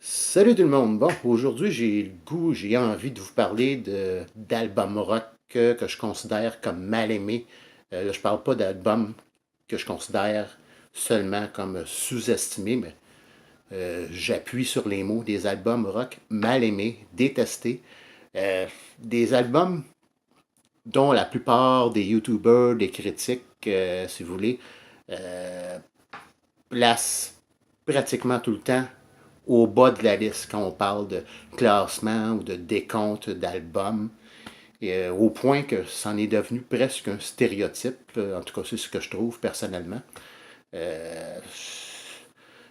Salut tout le monde. Bon, aujourd'hui, j'ai envie de vous parler d'albums rock que je considère comme mal aimés. Là, je parle pas d'albums que je considère seulement comme sous-estimés, mais j'appuie sur les mots des albums rock mal aimés, détestés. Euh, des albums dont la plupart des YouTubers, des critiques, si vous voulez, euh, placent pratiquement tout le temps au bas de la liste quand on parle de classement ou de décompte d'albums, au point que c'en est devenu presque un stéréotype. En tout cas, c'est ce que je trouve personnellement. Euh,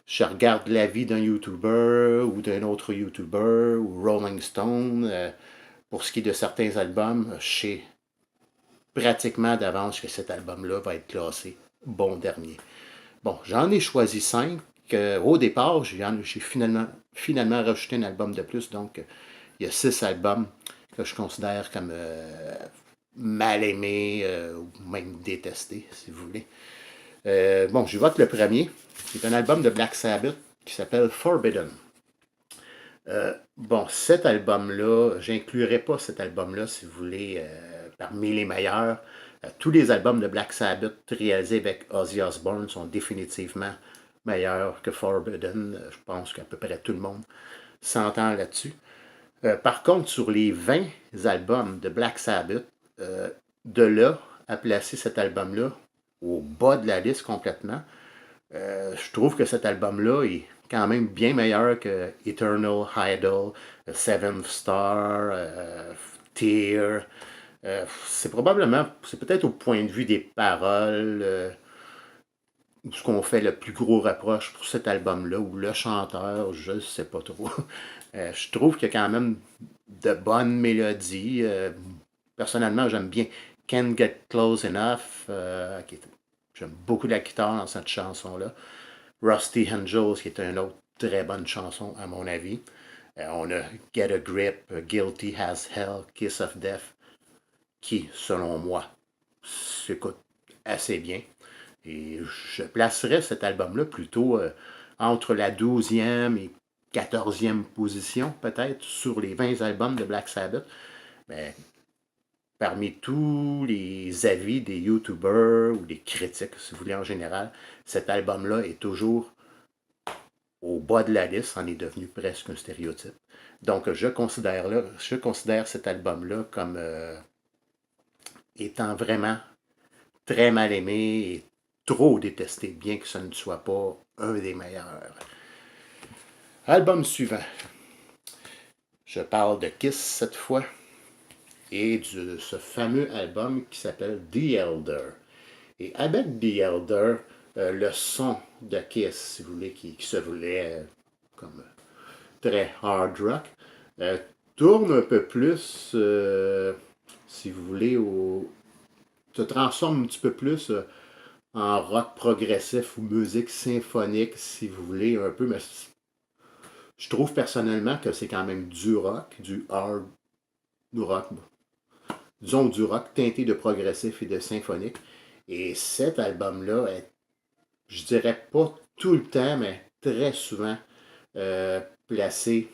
je regarde l'avis d'un YouTuber ou d'un autre YouTuber ou Rolling Stone. Pour ce qui est de certains albums, je sais pratiquement d'avance que cet album-là va être classé bon dernier. Bon, j'en ai choisi 5. Au départ, j'ai finalement rajouté un album de plus, donc il y a 6 albums que je considère comme mal aimés ou même détestés, si vous voulez. Bon, je vote le premier. C'est un album de Black Sabbath qui s'appelle Forbidden. Bon, cet album-là, j'inclurai pas cet album-là, si vous voulez, parmi les meilleurs. Tous les albums de Black Sabbath réalisés avec Ozzy Osbourne sont définitivement meilleurs que Forbidden. Je pense qu'à peu près tout le monde s'entend là-dessus. Par contre, sur les 20 albums de Black Sabbath, de là à placer cet album-là au bas de la liste complètement, je trouve que cet album-là est quand même bien meilleur que Eternal Idol, Seventh Star, Tear. C'est peut-être au point de vue des paroles, ce qu'on fait le plus gros reproche pour cet album-là, ou le chanteur, je ne sais pas trop. Je trouve qu'il y a quand même de bonnes mélodies. Personnellement, j'aime bien Can't Get Close Enough. J'aime beaucoup la guitare dans cette chanson-là. Rusty Angels, qui est une autre très bonne chanson, à mon avis. On a Get a Grip, Guilty as Hell, Kiss of Death, qui, selon moi, s'écoute assez bien. Et je placerais cet album-là plutôt entre la 12e et 14e position, peut-être, sur les 20 albums de Black Sabbath. Mais parmi tous les avis des YouTubers ou des critiques, si vous voulez, en général, cet album-là est toujours au bas de la liste, en est devenu presque un stéréotype. Donc, je considère cet album-là comme étant vraiment très mal aimé et trop détesté, bien que ce ne soit pas un des meilleurs. Album suivant. Je parle de Kiss cette fois et de ce fameux album qui s'appelle The Elder. Et avec The Elder, le son de Kiss, si vous voulez, qui se voulait comme très hard rock, euh, tourne un peu plus, si vous voulez, se transforme un petit peu plus en rock progressif ou musique symphonique, si vous voulez, un peu, mais je trouve personnellement que c'est quand même du rock, du hard rock, disons du rock teinté de progressif et de symphonique. Et cet album-là est, je dirais pas tout le temps, mais très souvent placé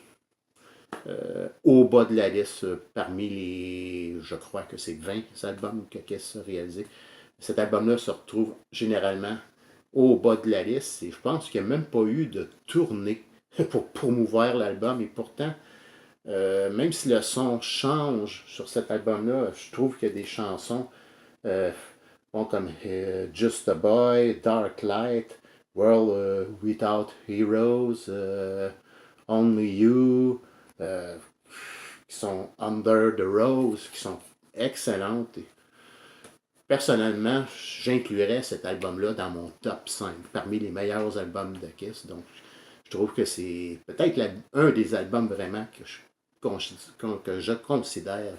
au bas de la liste parmi les, je crois que c'est 20 albums que Kiss a réalisé. Cet album-là se retrouve généralement au bas de la liste et je pense qu'il n'y a même pas eu de tournée pour promouvoir l'album et pourtant, même si le son change sur cet album-là, je trouve qu'il y a des chansons euh, bon, comme Just a Boy, Dark Light, World Without Heroes, Only You, euh, qui sont Under the Rose, qui sont excellentes. Et personnellement, j'inclurais cet album-là dans mon top 5, parmi les meilleurs albums de Kiss. Donc, je trouve que c'est peut-être un des albums vraiment que je considère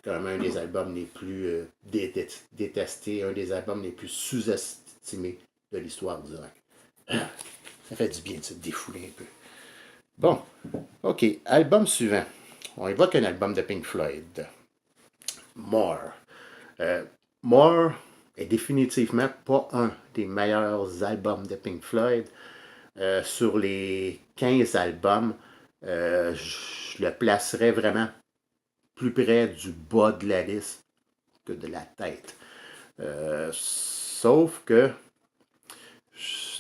comme un des albums les plus détestés, un des albums les plus sous-estimés de l'histoire du rock. Ça fait du bien de se défouler un peu. Bon, ok, album suivant. On évoque un album de Pink Floyd, More. Euh, More est définitivement pas un des meilleurs albums de Pink Floyd. sur les 15 albums, je le placerais vraiment plus près du bas de la liste que de la tête. Sauf que,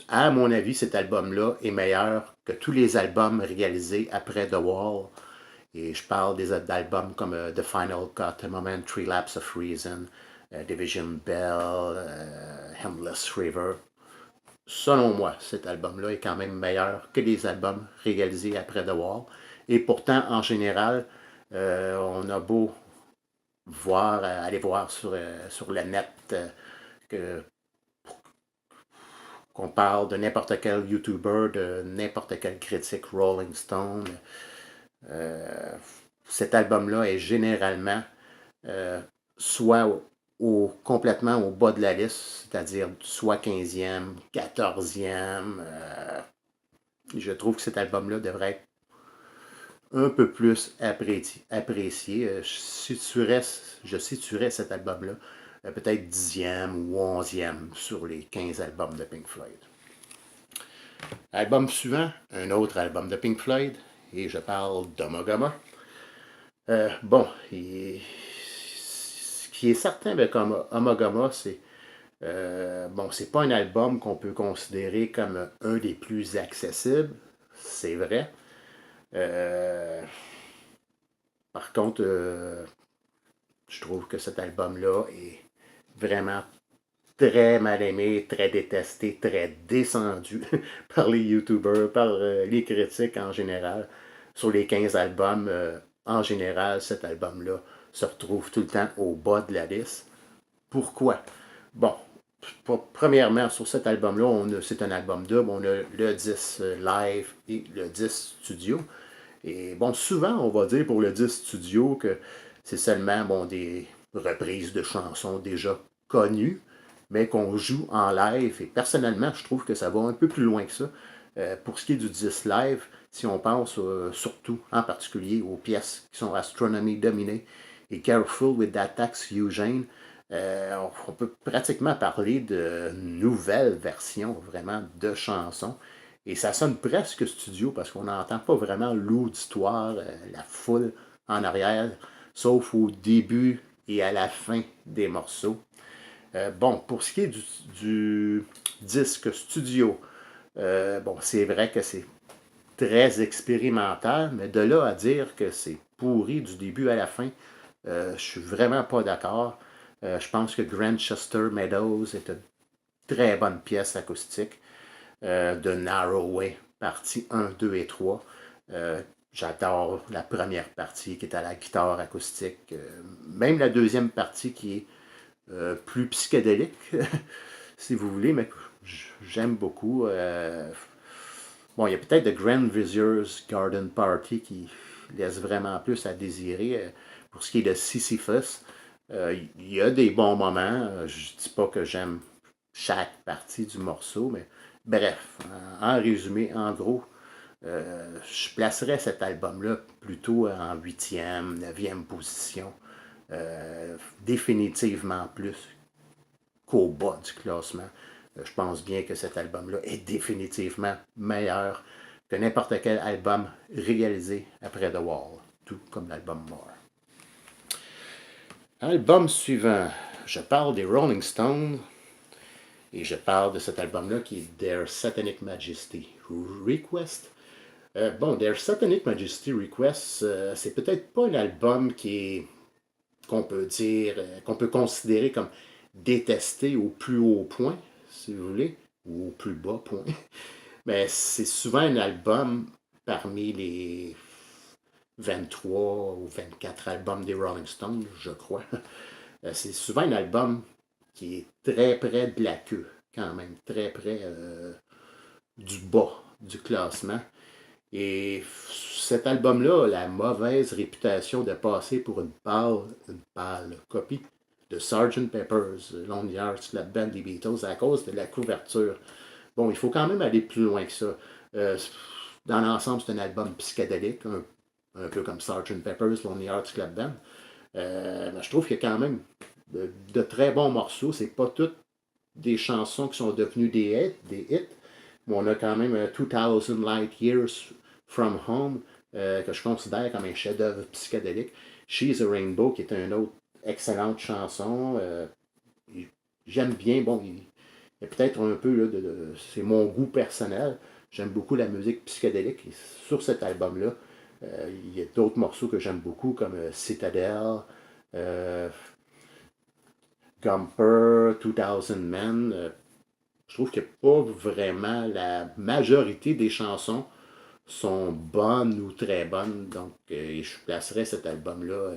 à mon avis, cet album-là est meilleur que tous les albums réalisés après The Wall. Et je parle des albums comme The Final Cut, A Momentary Lapse of Reason, Division Bell, Endless River. Selon moi, cet album-là est quand même meilleur que les albums réalisés après The Wall. Et pourtant, en général, on a beau voir, aller voir sur le net qu'on parle de n'importe quel YouTuber, de n'importe quel critique, Rolling Stone. Cet album-là est généralement soit complètement au bas de la liste, c'est-à-dire soit 15e, 14e. Je trouve que cet album-là devrait être un peu plus apprécié. Je situerais cet album-là peut-être 10e ou 11e sur les 15 albums de Pink Floyd. Album suivant, un autre album de Pink Floyd, et je parle d'Ummagumma. Bon, ce qui est certain avec Ummagumma, c'est c'est pas un album qu'on peut considérer comme un des plus accessibles, c'est vrai. Par contre, je trouve que cet album-là est vraiment très mal aimé, très détesté, très descendu par les YouTubers, par les critiques en général. Sur les 15 albums, en général, cet album-là se retrouve tout le temps au bas de la liste. Pourquoi? Bon, premièrement, sur cet album-là, c'est un album double. On a le 10 live et le 10 studio. Et bon, souvent, on va dire pour le 10 studio que c'est seulement des reprises de chansons déjà connues, mais qu'on joue en live. Et personnellement, je trouve que ça va un peu plus loin que ça. Pour ce qui est du 10 live, si on pense surtout en particulier aux pièces qui sont Astronomy Dominée et Careful with That Tax Eugene, on peut pratiquement parler de nouvelles versions vraiment de chansons. Et ça sonne presque studio parce qu'on n'entend pas vraiment l'auditoire, la foule en arrière, sauf au début et à la fin des morceaux. Pour ce qui est du disque studio, c'est vrai que c'est très expérimental, mais de là à dire que c'est pourri du début à la fin, je suis vraiment pas d'accord. Je pense que Grantchester Meadows est une très bonne pièce acoustique de Narrow Way, partie 1, 2 et 3. J'adore la première partie qui est à la guitare acoustique. Même la deuxième partie qui est plus psychédélique, si vous voulez, mais j'aime beaucoup. Il y a peut-être The Grand Vizier's Garden Party qui laisse vraiment plus à désirer. Pour ce qui est de Sisyphus, il y a des bons moments. Je ne dis pas que j'aime chaque partie du morceau, mais bref, en résumé, en gros, je placerais cet album-là plutôt en 8e, 9e position. Définitivement plus qu'au bas du classement. Je pense bien que cet album-là est définitivement meilleur que n'importe quel album réalisé après The Wall, tout comme l'album More. Album suivant, je parle des Rolling Stones et je parle de cet album-là qui est Their Satanic Majesty Request. Their Satanic Majesty Request, c'est peut-être pas un album qu'on peut dire, qu'on peut considérer comme détesté au plus haut point, si vous voulez, ou au plus bas point. Mais c'est souvent un album parmi les 23 ou 24 albums des Rolling Stones, je crois. C'est souvent un album qui est très près de la queue, quand même, très près du bas du classement. Et cet album-là a la mauvaise réputation de passer pour une pâle copie de Sgt. Pepper's Lonely Hearts Club Band des Beatles à cause de la couverture. Bon, il faut quand même aller plus loin que ça. Dans l'ensemble, c'est un album psychédélique, un peu comme Sgt. Pepper's Lonely Hearts Club Band. Mais je trouve qu'il y a quand même de très bons morceaux. C'est pas toutes des chansons qui sont devenues des hits, on a quand même 2000 Light Years from Home, que je considère comme un chef-d'œuvre psychédélique. She's a Rainbow, qui est une autre excellente chanson. J'aime bien, bon, il y a peut-être un peu, là, c'est mon goût personnel. J'aime beaucoup la musique psychédélique. Et sur cet album-là, il y a d'autres morceaux que j'aime beaucoup, comme Citadel, Gumper, 2000 Men. Je trouve que pas vraiment la majorité des chansons sont bonnes ou très bonnes. Donc, je placerais cet album-là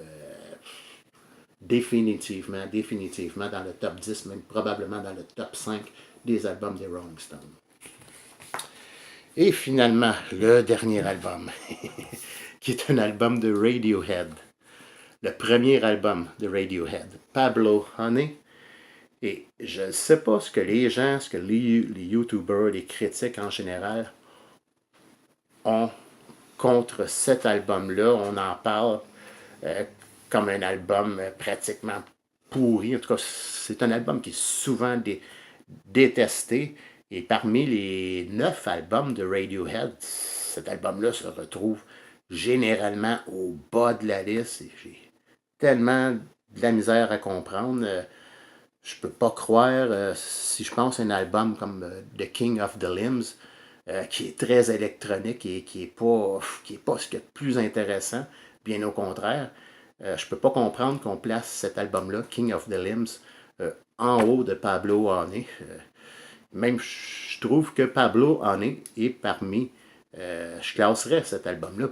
définitivement dans le top 10, même probablement dans le top 5 des albums des Rolling Stones. Et finalement, le dernier album, qui est un album de Radiohead. Le premier album de Radiohead, Pablo Honey. Et je ne sais pas ce que les gens, ce que les YouTubers, les critiques en général ont contre cet album-là. On en parle comme un album pratiquement pourri. En tout cas, c'est un album qui est souvent détesté. Et parmi les 9 albums de Radiohead, cet album-là se retrouve généralement au bas de la liste. Et j'ai tellement de la misère à comprendre. Je peux pas croire, si je pense à un album comme The King of the Limbs, qui est très électronique et qui est pas ce qu'il y a de plus intéressant, bien au contraire. Je peux pas comprendre qu'on place cet album-là, King of the Limbs, en haut de Pablo Honey. Même, je trouve que Pablo Honey est parmi, je classerais cet album-là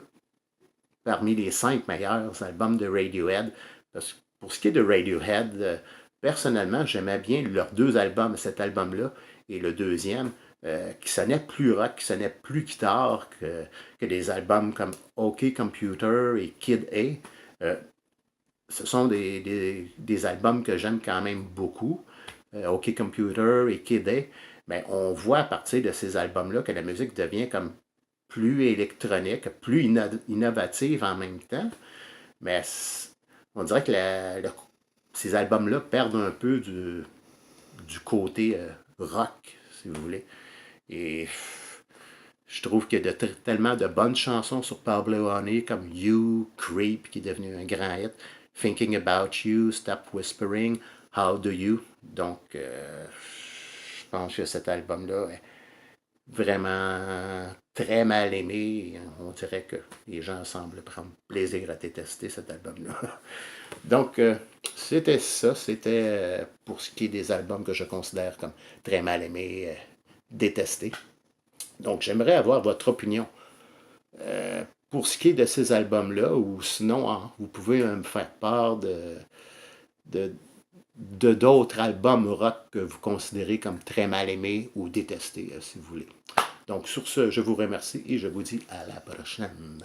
parmi les 5 meilleurs albums de Radiohead. Parce que pour ce qui est de Radiohead, personnellement, j'aimais bien leurs 2 albums, cet album-là et le deuxième, qui sonnait plus rock, qui sonnait plus guitare que des albums comme OK Computer et Kid A. Ce sont des albums que j'aime quand même beaucoup. OK Computer et Kid A. Mais on voit à partir de ces albums-là que la musique devient comme plus électronique, plus innovative en même temps. Mais on dirait que ces albums-là perdent un peu du côté rock, si vous voulez. Et je trouve qu'il y a tellement de bonnes chansons sur Pablo Honey, comme You, Creep, qui est devenu un grand hit, Thinking About You, Stop Whispering, How Do You. Donc, je pense que cet album-là est vraiment très mal aimé. On dirait que les gens semblent prendre plaisir à détester cet album-là. Donc, c'était ça. C'était pour ce qui est des albums que je considère comme très mal aimés, détestés. Donc, j'aimerais avoir votre opinion. Pour ce qui est de ces albums-là, ou sinon, vous pouvez me faire part de d'autres albums rock que vous considérez comme très mal aimés ou détestés, si vous voulez. Donc, sur ce, je vous remercie et je vous dis à la prochaine.